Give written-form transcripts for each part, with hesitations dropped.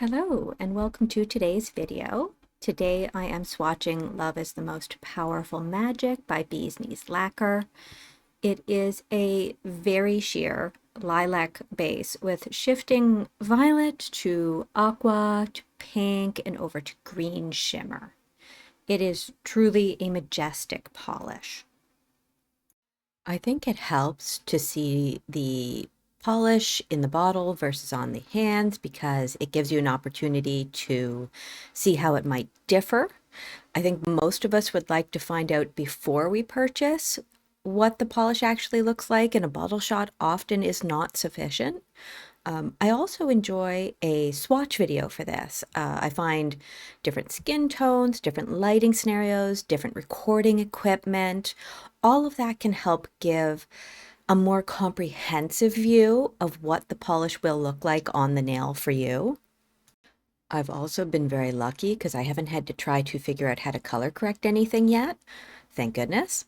Hello and welcome to today's video. Today I am swatching Love is the Most Powerful Magic by Bee's Knees Lacquer. It is a very sheer lilac base with shifting violet to aqua to pink and over to green shimmer. It is truly a majestic polish. I think it helps to see the polish in the bottle versus on the hands because it gives you an opportunity to see how it might differ. I think most of us would like to find out before we purchase what the polish actually looks like, and a bottle shot often is not sufficient. I also enjoy a swatch video for this. I find different skin tones, different lighting scenarios, different recording equipment. All of that can help give a more comprehensive view of what the polish will look like on the nail for you. I've also been very lucky because I haven't had to try to figure out how to color correct anything yet. Thank goodness.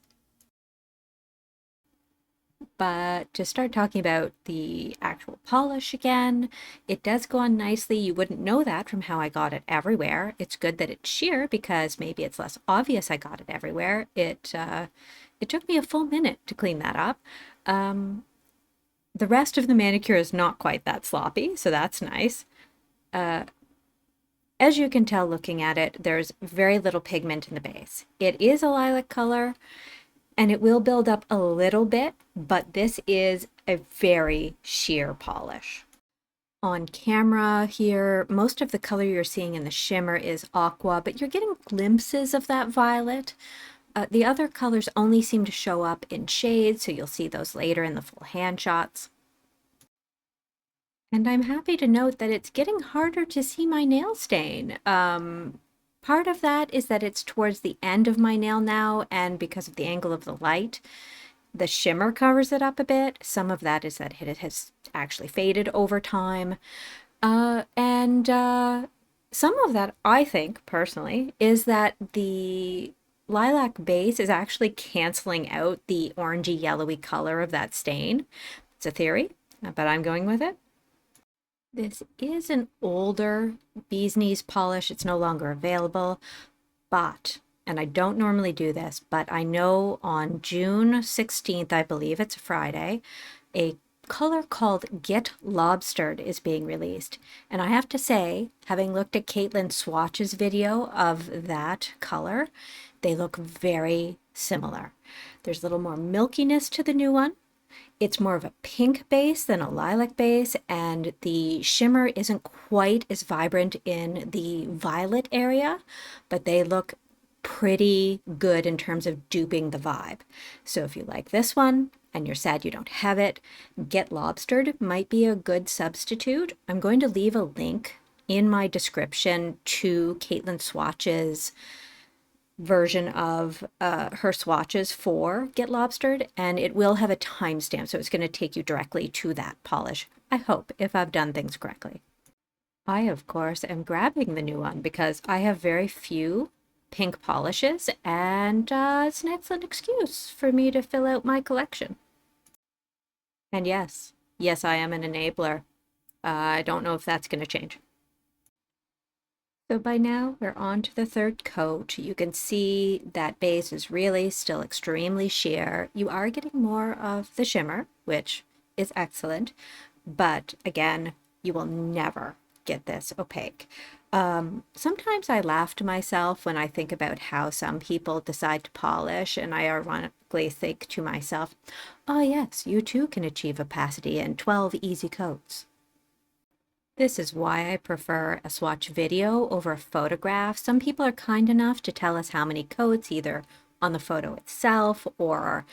But to start talking about the actual polish again, it does go on nicely. You wouldn't know that from how I got it everywhere. It's good that it's sheer because maybe it's less obvious I got it everywhere. It took me a full minute to clean that up. The rest of the manicure is not quite that sloppy, so that's nice. As you can tell looking at it, there's very little pigment in the base. It is a lilac color, and it will build up a little bit, but this is a very sheer polish. On camera here, most of the color you're seeing in the shimmer is aqua, but you're getting glimpses of that violet. The other colors only seem to show up in shades, so you'll see those later in the full hand shots. And I'm happy to note that it's getting harder to see my nail stain. Part of that is that it's towards the end of my nail now, and because of the angle of the light, the shimmer covers it up a bit. Some of that is that it has actually faded over time. And some of that, I think, personally, is that the lilac base is actually canceling out the orangey yellowy color of that stain. It's a theory, but I'm going with it. This is an older Bee's Knees polish. It's no longer available, but, and I don't normally do this, but I know on June 16th, I believe it's a Friday, a color called Get Lobstered is being released. And I have to say, having looked at Caitlin's swatches video of that color, they look very similar. There's a little more milkiness to the new one. It's more of a pink base than a lilac base, and the shimmer isn't quite as vibrant in the violet area, but they look pretty good in terms of duping the vibe. So if you like this one and you're sad you don't have it, Get Lobstered might be a good substitute. I'm going to leave a link in my description to Caitlin Swatch's version of her swatches for Get Lobstered, and it will have a timestamp, so it's going to take you directly to that polish, I hope, if I've done things correctly. I, of course, am grabbing the new one because I have very few pink polishes, and it's an excellent excuse for me to fill out my collection. And yes, I am an enabler. I don't know if that's going to change. So by now we're on to the third coat. You can see that base is really still extremely sheer. You are getting more of the shimmer, which is excellent, but again, you will never get this opaque. Sometimes I laugh to myself when I think about how some people decide to polish, and I ironically think to myself, oh yes, you too can achieve opacity in 12 easy coats. This is why I prefer a swatch video over a photograph. Some people are kind enough to tell us how many coats, either on the photo itself or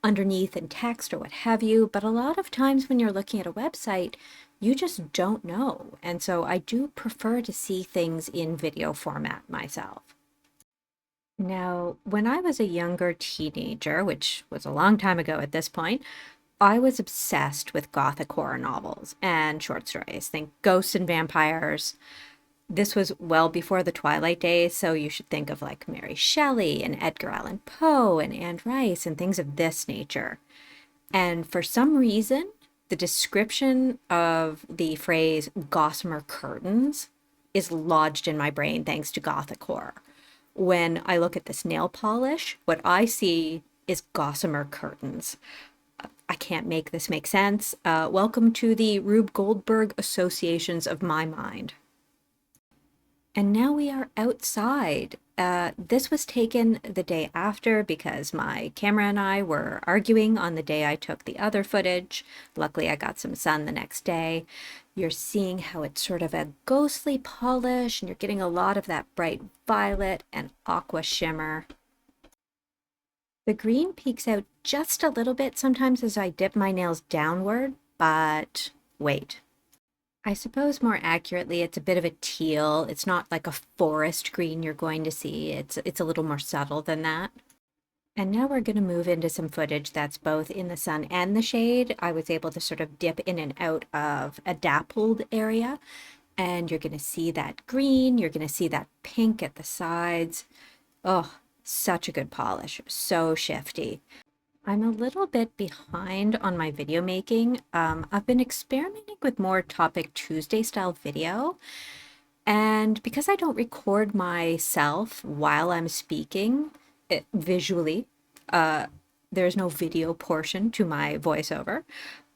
underneath in text or what have you, but a lot of times when you're looking at a website, you just don't know. And so I do prefer to see things in video format myself. Now, when I was a younger teenager, which was a long time ago at this point, I was obsessed with gothic horror novels and short stories. Think ghosts and vampires. This was well before the Twilight days, so you should think of like Mary Shelley and Edgar Allan Poe and Anne Rice and things of this nature. And for some reason, the description of the phrase gossamer curtains is lodged in my brain thanks to gothic horror. When I look at this nail polish, what I see is gossamer curtains. I can't make this make sense. Welcome to the Rube Goldberg associations of my mind. And now we are outside. This was taken the day after because my camera and I were arguing on the day I took the other footage. Luckily, I got some sun the next day. You're seeing how it's sort of a ghostly polish, and you're getting a lot of that bright violet and aqua shimmer. The green peeks out just a little bit sometimes as I dip my nails downward, but wait. I suppose more accurately, it's a bit of a teal. It's not like a forest green you're going to see. It's a little more subtle than that. And now we're going to move into some footage that's both in the sun and the shade. I was able to sort of dip in and out of a dappled area, and you're going to see that green, you're going to see that pink at the sides. Oh, such a good polish, so shifty. I'm a little bit behind on my video making. I've been experimenting with more Topic Tuesday style video, and because I don't record myself while I'm speaking visually, there's no video portion to my voiceover.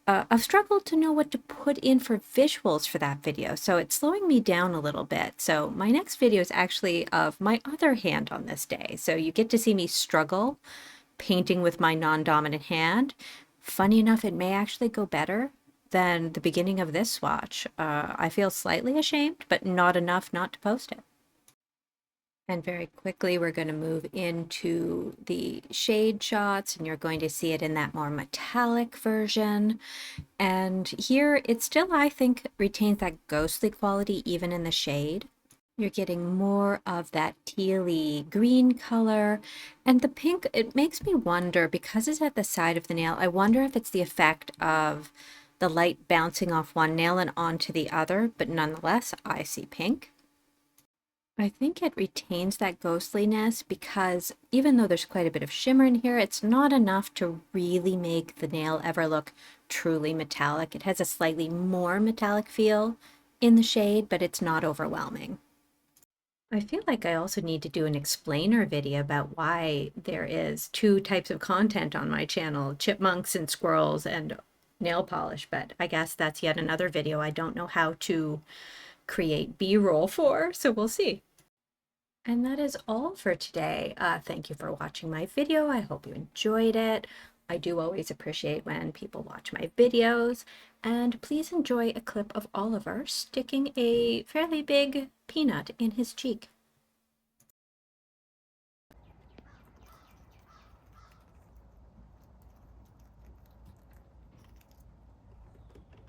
I've struggled to know what to put in for visuals for that video, so it's slowing me down a little bit. So my next video is actually of my other hand on this day. So you get to see me struggle painting with my non-dominant hand. Funny enough, it may actually go better than the beginning of this swatch. I feel slightly ashamed, but not enough not to post it. And very quickly, we're going to move into the shade shots, and you're going to see it in that more metallic version. And here, it still, I think, retains that ghostly quality even in the shade. You're getting more of that tealy green color, and the pink, it makes me wonder, because it's at the side of the nail, I wonder if it's the effect of the light bouncing off one nail and onto the other, but nonetheless, I see pink. I think it retains that ghostliness because even though there's quite a bit of shimmer in here, it's not enough to really make the nail ever look truly metallic. It has a slightly more metallic feel in the shade, but it's not overwhelming. I feel like I also need to do an explainer video about why there is two types of content on my channel, chipmunks and squirrels and nail polish, but I guess that's yet another video I don't know how to create B-roll for, so we'll see. And that is all for today. Thank you for watching my video. I hope you enjoyed it. I do always appreciate when people watch my videos, and please enjoy a clip of Oliver sticking a fairly big peanut in his cheek.